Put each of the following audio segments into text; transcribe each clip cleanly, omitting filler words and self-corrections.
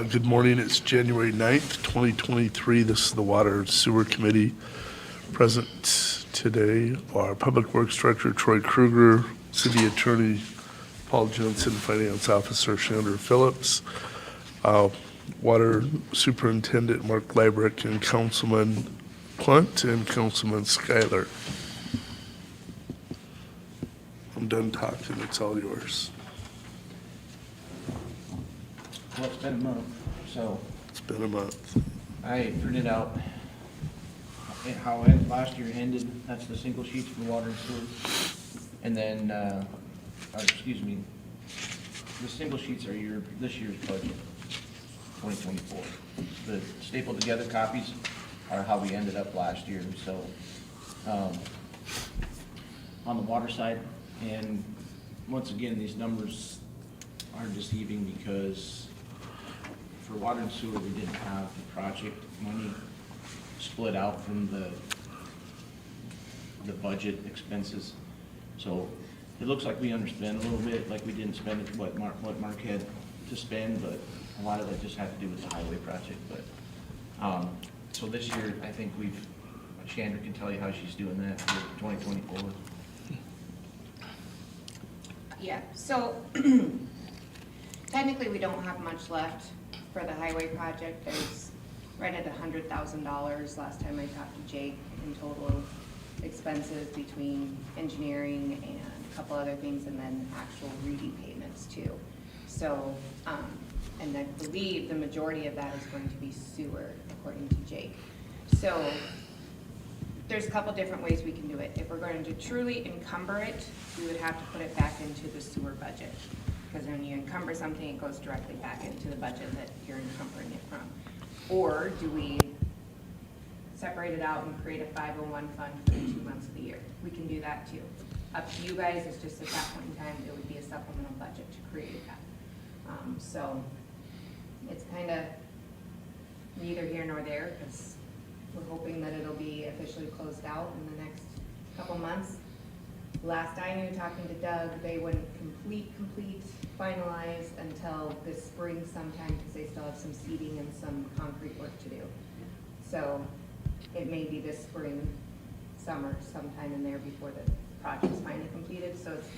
Good morning. It's January 9th, 2023. This is the Water and Sewer Committee. Present today are Public Works Director Troy Kruger, City Attorney Paul Jensen, Finance Officer Chandra Phillips, Water Superintendent Mark Liebrecht, and Councilman Plunt and Councilman Schuyler. I'm done talking. It's all yours. Well, it's been a month, so It's been a month. I printed out how last year ended. That's the single sheets for water and sewer. And then, the single sheets are this year's budget, 2024. The stapled together copies are how we ended up last year, so, on the water side. And once again, these numbers are deceiving because for water and sewer, we didn't have the project money split out from the budget expenses. So it looks like we underspent a little bit, like we didn't spend what Mark had to spend, but a lot of that just had to do with the highway project. But so this year, I think Chandra can tell you how she's doing that for 2024. Yeah, so technically, we don't have much left for the highway project. There's right at $100,000 last time I talked to Jake in total expenses between engineering and a couple other things, and then actual reading payments too. So, and I believe the majority of that is going to be sewer, according to Jake. So there's a couple different ways we can do it. If we're going to truly encumber it, we would have to put it back into the sewer budget. Because when you encumber something, it goes directly back into the budget that you're encumbering it from. Or do we separate it out and create a 501 fund for the 2 months of the year? We can do that too. Up to you guys, it's just at that point in time, it would be a supplemental budget to create that. So it's kind of neither here nor there, because we're hoping that it'll be officially closed out in the next couple months. Last I knew, talking to Doug, they wouldn't complete finalize until this spring sometime, because they still have some seeding and some concrete work to do. So it may be this spring, summer, sometime in there before the project's finally completed. So it's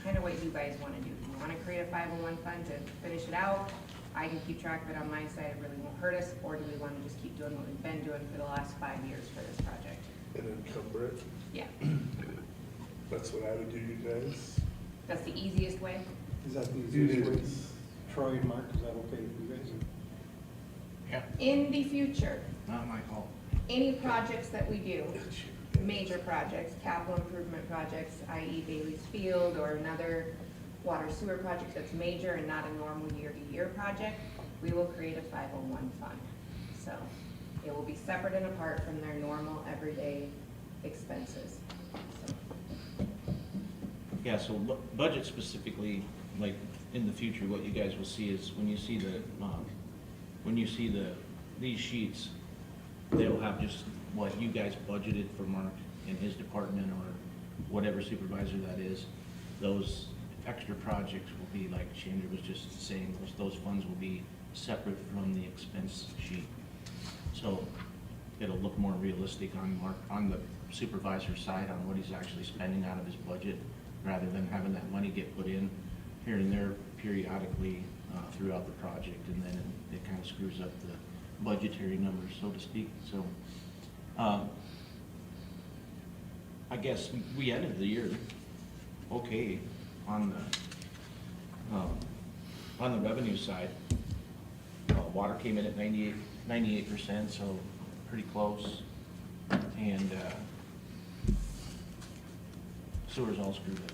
kind of what you guys want to do. You want to create a 501 fund to finish it out? I can keep track of it on my side, it really won't hurt us. Or do we want to just keep doing what we've been doing for the last 5 years for this project? And encumber it. Yeah, That's what I would do, you guys. that's the easiest way. Is that the It easiest way? is. Troy and Mark, is that okay with you guys? Yeah, In the future, not my fault. any projects that we do, major projects, capital improvement projects, i.e. Bailey's Field or another water sewer project that's major and not a normal year-to-year project, we will create a 501 fund. So it will be separate and apart from their normal everyday expenses. So, Yeah, so budget specifically, like in the future, what you guys will see is when you see these sheets, they'll have just what you guys budgeted for Mark and his department or whatever supervisor that is. Those extra projects will be, like Chandra was just saying, those funds will be separate from the expense sheet. So it'll look more realistic on the supervisor's side on what he's actually spending out of his budget, rather than having that money get put in here and there periodically throughout the project, and then it kind of screws up the budgetary numbers, so to speak. So I guess we ended the year okay on the revenue side. Water came in at 98%, so pretty close, and sewer's all screwed up.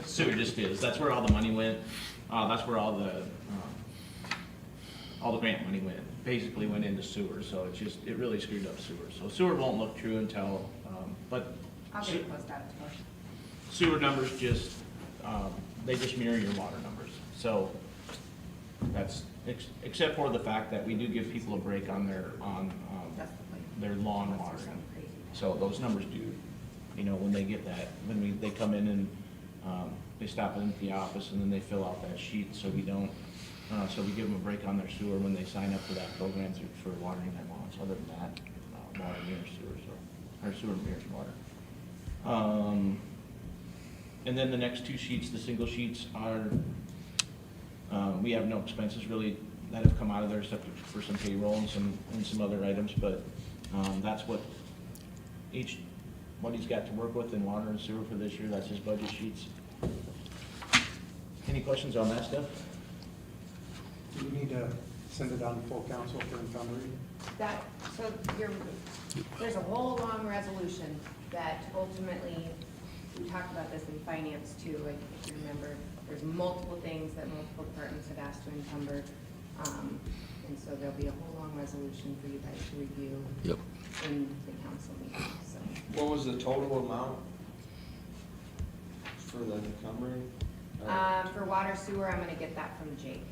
Sewer just is. That's where all the money went. That's where all the grant money went. Basically went into sewer. So it really screwed up sewer. So sewer won't look true until, but I'll get it closed out tomorrow. sewer numbers they just mirror your water numbers. So that's except for the fact that we do give people a break on their That's the plan. their lawn Unless watering. there's something crazy. So those numbers do, when they get that, when they come in and they stop in the office and then they fill out that sheet, so we don't So we give them a break on their sewer when they sign up for that program for watering their lawns. Other than that, water mirrors sewer, so, or sewer mirrors water. And then the next two sheets, the single sheets are, we have no expenses really that have come out of there except for some payroll and some other items, but, that's what what he's got to work with in water and sewer for this year. That's his budget sheets. Any questions on that stuff? Do you need to send it on to full council for encumbrance? That, so there's a whole long resolution that ultimately, we talked about this in finance too, like, if you remember, there's multiple things that multiple departments have asked to encumber. And so there'll be a whole long resolution for you guys to review Yep. in the council meeting, so. What was the total amount for the encumbering? For water sewer, I'm gonna get that from Jake,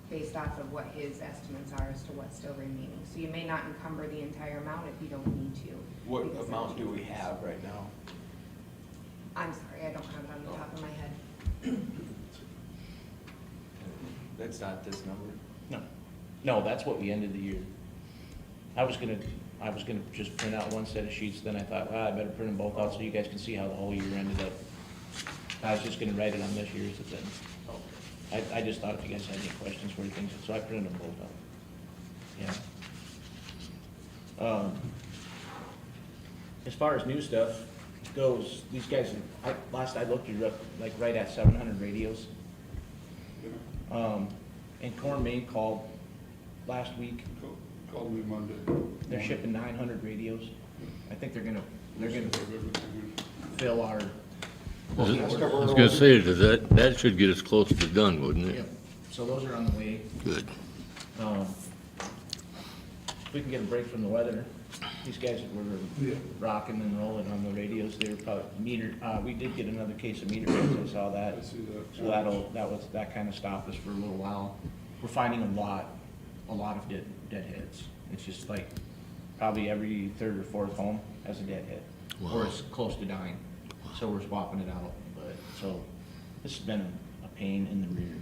based off of what his estimates are as to what's still remaining. So you may not encumber the entire amount if you don't need to. What because amount that do we changes. have right now? I'm sorry, I don't have it on the top of my head. That's not this number? No, that's what we ended the year. I was gonna just print out one set of sheets, then I thought, well, I better print them both out so you guys can see how the whole year ended up. I was just gonna write it on this year's, but then, I just thought if you guys had any questions for things, so I printed them both out. Yeah. As far as new stuff goes, these guys, last I looked, you're up like right at 700 radios. And Core Main called last week. Called me Monday. They're shipping 900 radios. I think they're gonna fill our. I was gonna say, that should get us close to done, wouldn't Yep. it? So those are on the way. Good. If we can get a break from the weather, these guys were rocking and rolling on the radios. They were probably we did get another case of meter heads, I saw that. I see that. So that kind of stopped us for a little while. We're finding a lot of deadheads. It's just like probably every third or fourth home has a deadhead, or Wow. it's close to dying. So we're swapping it out, so this has been a pain in the rear.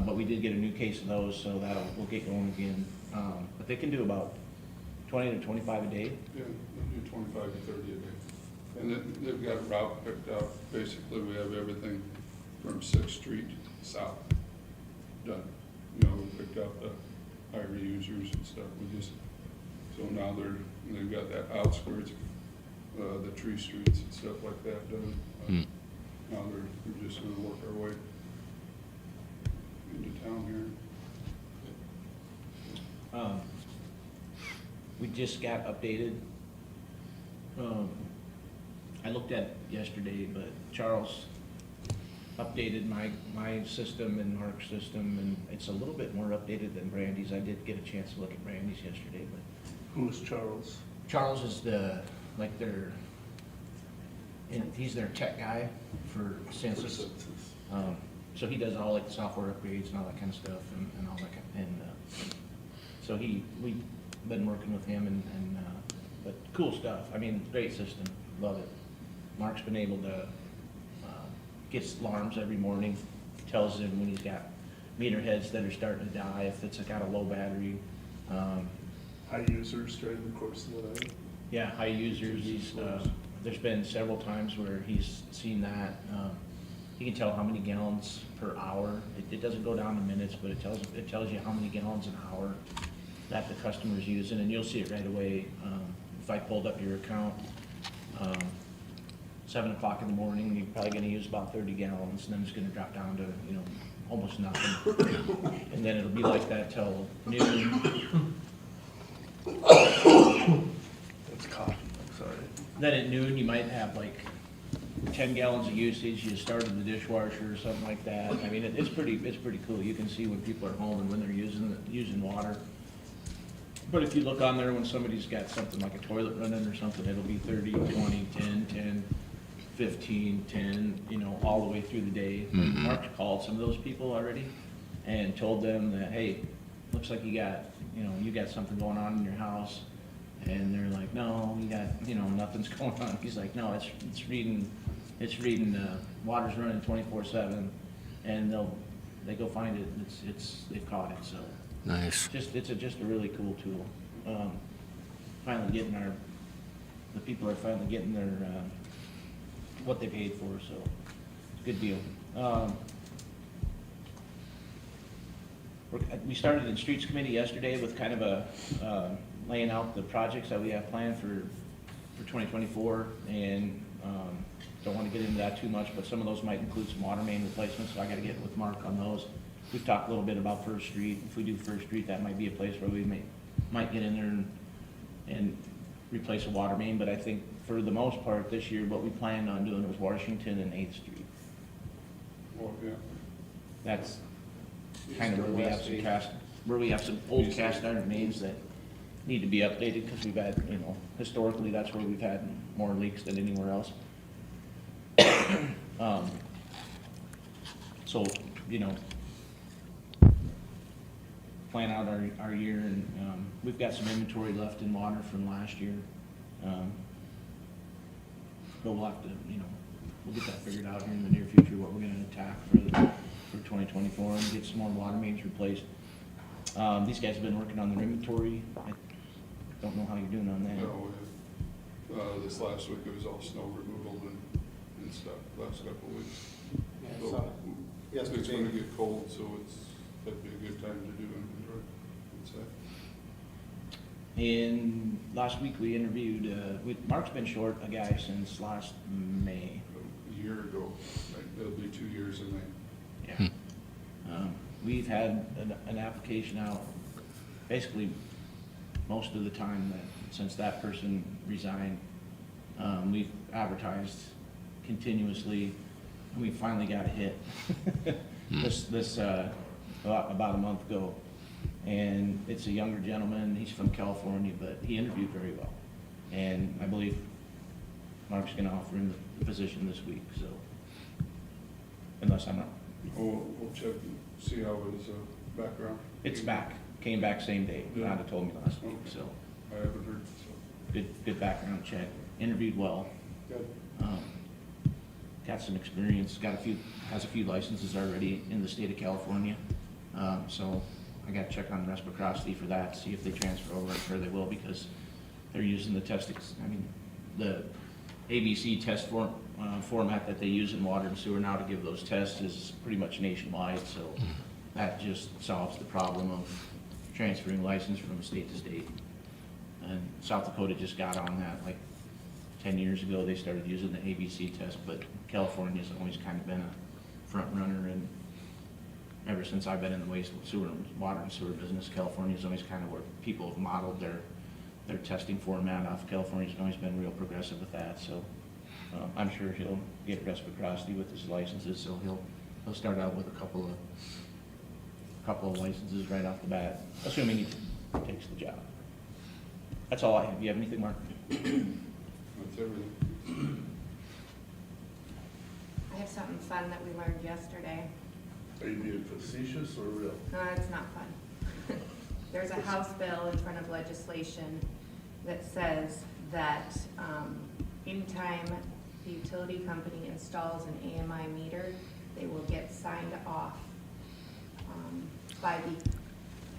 But we did get a new case of those, so we'll get going again. But they can do about 20 to 25 a day. Yeah, they do 25 to 30 a day. And they've got a route picked out. Basically, we have everything from 6th Street south done. You know, we picked out the higher users and stuff. So now they've got that outskirts, the tree streets and stuff like that done. Now we're just gonna work our way into town here. We just got updated. I looked at it yesterday, but Charles updated my system and Mark's system, and it's a little bit more updated than Brandy's. I did get a chance to look at Brandy's yesterday, but Who's Charles? Charles is he's their tech guy for Census. So he does all like the software upgrades and all that kind of stuff and all that so we've been working with him but cool stuff. I mean, great system, love it. Mark's been able to, gets alarms every morning, tells him when he's got meter heads that are starting to die, if it's got a low battery. High users during the course of the night? Yeah, high users, there's been several times where he's seen that. He can tell how many gallons per hour. It doesn't go down to minutes, but it tells you how many gallons an hour that the customer's using, and you'll see it right away. If I pulled up your account, 7 o'clock in the morning, you're probably gonna use about 30 gallons, and then it's gonna drop down to, almost nothing. And then it'll be like that till noon. That's coffee, I'm sorry. Then at noon, you might have like 10 gallons of usage. You started the dishwasher or something like that. I mean, it's pretty cool. You can see when people are home and when they're using water. But if you look on there when somebody's got something like a toilet running or something, it'll be 30, 20, 10, 10, 15, 10, all the way through the day. Mark's called some of those people already and told them that, hey, looks like you got something going on in your house. And they're like, no, we got, nothing's going on. He's like, no, it's reading, water's running 24/7, and they go find it, and they've caught it, so. Nice. It's just a really cool tool. Finally getting the people are finally getting their, what they paid for, so it's a good deal. We started in Streets Committee yesterday with kind of laying out the projects that we have planned for 2024, and don't want to get into that too much, but some of those might include some water main replacements, so I gotta get with Mark on those. We've talked a little bit about First Street. If we do First Street, that might be a place where we might get in there and replace a water main, but I think for the most part this year, what we planned on doing was Washington and 8th Street. Well, yeah. That's kind of where we have some old cast iron mains that need to be updated, because we've had, historically, that's where we've had more leaks than anywhere else. So, plan out our year, and we've got some inventory left in water from last year. But we'll have to, we'll get that figured out here in the near future, what we're gonna attack for 2024, and get some more water mains replaced. These guys have been working on their inventory. I don't know how you're doing on that. No, this last week it was all snow removal and stuff, last couple of weeks. Yeah, So, so It's yesterday- gonna get cold, so that'd be a good time to do inventory, I'd say. And last week we interviewed, Mark's been short a guy since last May. A year ago, like, it'll be 2 years in May. Yeah. We've had an application out basically most of the time since that person resigned. We've advertised continuously, and we finally got a hit about a month ago. And it's a younger gentleman, he's from California, but he interviewed very well. And I believe Mark's gonna offer him the position this week, so, unless I'm not, We'll check and see how his background. it's back, came back same day, Yeah. Nada told me last week, Okay. so, I haven't heard, so. good background check, interviewed well. Good. Got some experience, has a few licenses already in the state of California. So I gotta check on reciprocity for that, see if they transfer over. I'm sure they will, because they're using the the ABC test format that they use in water and sewer now to give those tests is pretty much nationwide, so that just solves the problem of transferring license from state to state. And South Dakota just got on that, like 10 years ago, they started using the ABC test, but California's always kind of been a front runner, and ever since I've been in the water and sewer business, California's always kind of where people have modeled their testing format off. California's always been real progressive with that, so I'm sure he'll get reciprocity with his licenses, so he'll start out with a couple of licenses right off the bat, assuming he takes the job. That's all I have. You have anything, Mark? That's everything. I have something fun that we learned yesterday. Are you being facetious or real? No, it's not fun. There's a House bill in front of legislation that says that anytime the utility company installs an AMI meter, they will get signed off by the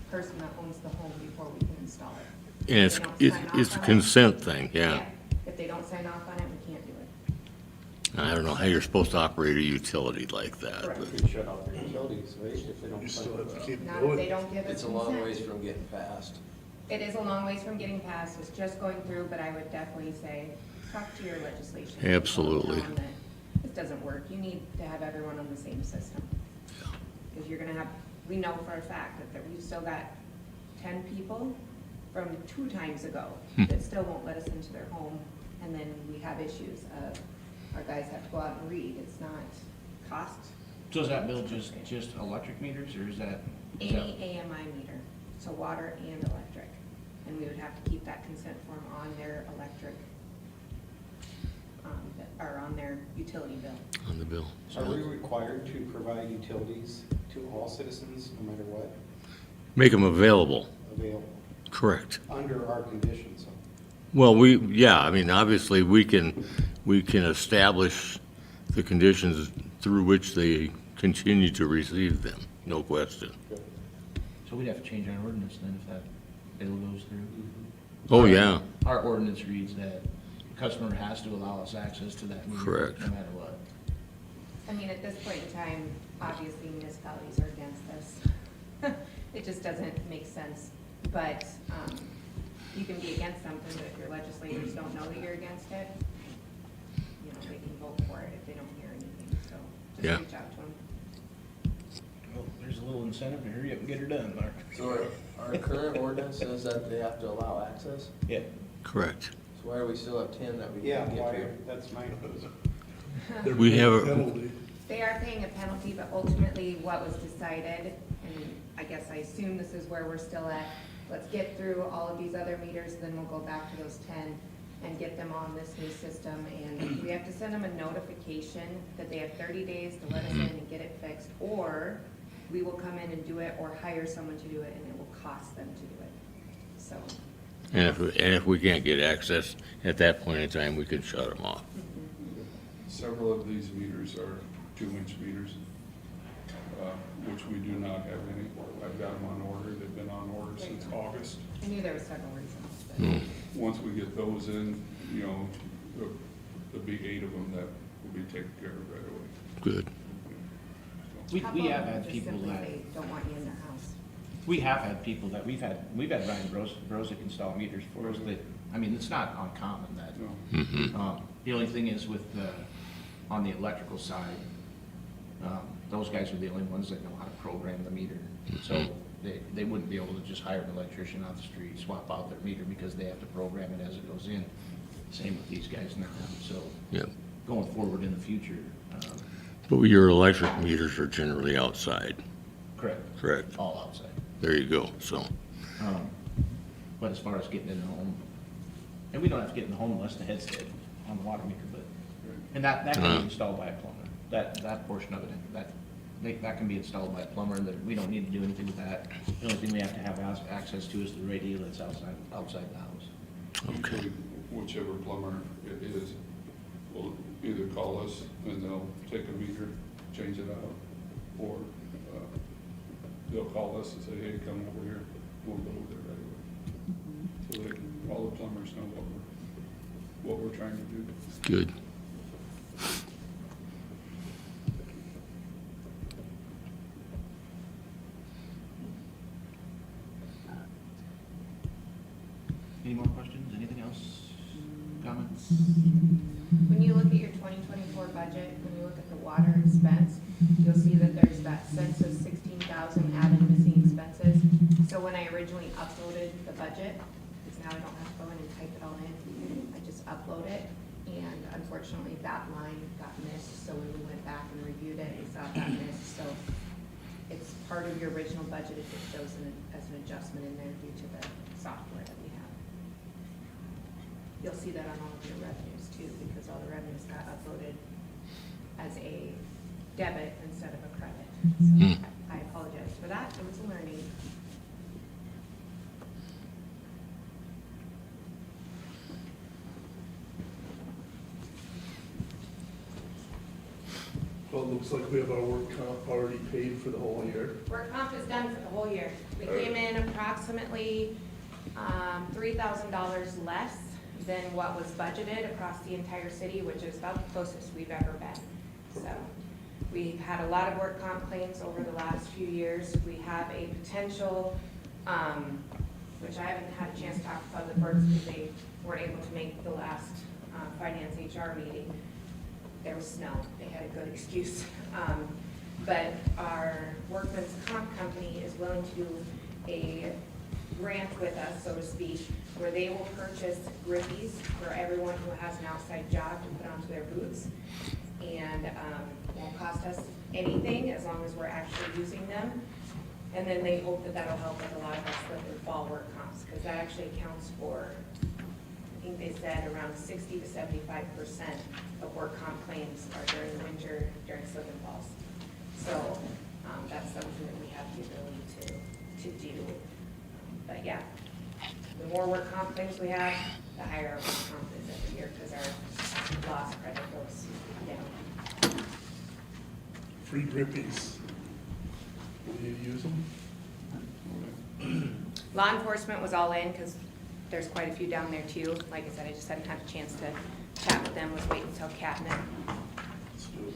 person that owns the home before we can install it. And If they don't sign off it's a on it- consent thing, yeah. If they don't sign off on it, we can't do it. I don't know how you're supposed to operate a utility like that, Correct, but we shut off their utilities, right, if they don't. You still have to keep Not if going. they don't give us It's a long consent. ways from getting passed. It is a long ways from getting passed, it's just going through, but I would definitely say, talk to your legislation. people, Absolutely. tell them that this doesn't work, you need to have everyone on the same system. Because you're gonna have, we know for a fact that we've still got 10 people from 2 times ago that still won't let us into their home, and then we have issues of, our guys have to go out and read, it's not cost. So is that bill just electric meters, or is that? Any AMI meter, so water and electric. And we would have to keep that consent form on their electric, or on their utility bill. on the bill. Are we required to provide utilities to all citizens, no matter what, Make them available, available, correct. under our conditions? Well, I mean, obviously, we can establish the conditions through which they continue to receive them, no question. So we'd have to change our ordinance then if that bill goes through. Oh, yeah, Our ordinance reads that the customer has to allow us access to that meter. Correct. No matter what. I mean, at this point in time, obviously municipalities are against this. It just doesn't make sense. But you can be against something, but if your legislators don't know that you're against it, you know, they can vote for it if they don't hear anything. So Yeah. just reach out to them. Well, there's a little incentive to hurry up and get her done, Mark. So our current ordinance says that they have to allow access, Yeah. correct. so why do we still have 10 that we Yeah, can't get why, to? that's my, They're We paying have a a- penalty. They are paying a penalty, but ultimately what was decided, and I guess I assume this is where we're still at, let's get through all of these other meters, then we'll go back to those 10 and get them on this new system. And we have to send them a notification that they have 30 days to let us in and get it fixed, or we will come in and do it, or hire someone to do it, and it will cost them to do it. So, And if we can't get access at that point in time, we can shut them off. Several of these meters are 2-inch meters, which we do not have any. I've got them on order, they've been on order since August. I knew there were several reasons, but. Once we get those in, you know, there'll be 8 of them that will be taken care of right away. Good. We Couple have of them had just people simply that, say, don't want you in their house. we have had people that, we've had Ryan Brozick install meters for us that, I mean, it's not uncommon that. No. The only thing is with, on the electrical side, those guys are the only ones that know how to program the meter. So they wouldn't be able to just hire an electrician off the street, swap out their meter because they have to program it as it goes in. Same with these guys now, so Yep. going forward in the future, But your electric meters are generally outside, correct, correct? all outside. There you go, so. But as far as getting in the home, and we don't have to get in the home unless the head's dead on the water meter, but, and that can be installed by a plumber. That portion of it, that can be installed by a plumber, that we don't need to do anything with that. The only thing we have to have access to is the radio that's outside the house. Usually, whichever plumber it is will either call us and they'll take a meter, change it out, or they'll call us and say, hey, come over here, we'll go over there right away. So they can, all the plumbers know what we're trying to do. Good. Any more questions? Anything else? Comments? When you look at your 2024 budget, when you look at the water expense, you'll see that there's that census 16,000 added missing expenses. So when I originally uploaded the budget, because now I don't have to go in and type it all in, I just upload it. And unfortunately, that line got missed, so when we went back and reviewed it, we saw it got missed. So it's part of your original budget, it just shows as an adjustment in there due to the software that we have. You'll see that on all of your revenues too, because all the revenues got uploaded as a debit instead of a credit. So I apologize for that, it was a learning. Well, it looks like we have our work comp already paid for the whole year. Work comp is done for the whole year. We came in approximately $3,000 less than what was budgeted across the entire city, which is about the closest we've ever been. So we've had a lot of work comp claims over the last few years. We have a potential, which I haven't had a chance to talk to Public Works because they weren't able to make the last finance HR meeting. There was snow, they had a good excuse. But our workman's comp company is willing to do a grant with us, so to speak, where they will purchase grippies for everyone who has an outside job to put onto their boots. And it won't cost us anything as long as we're actually using them. And then they hope that that'll help with a lot of our slip and fall work comps, because that actually accounts for, I think they said around 60 to 75% of work comp claims are during the winter, during slip and falls. So that's something that we have the ability to do. But yeah, the more work comp claims we have, the higher our work comp is every year, because our loss credit goes down. free grippies. Will you use them? Law enforcement was all in, because there's quite a few down there too. Like I said, I just hadn't had a chance to chat with them, was waiting until Cat met. Let's do it.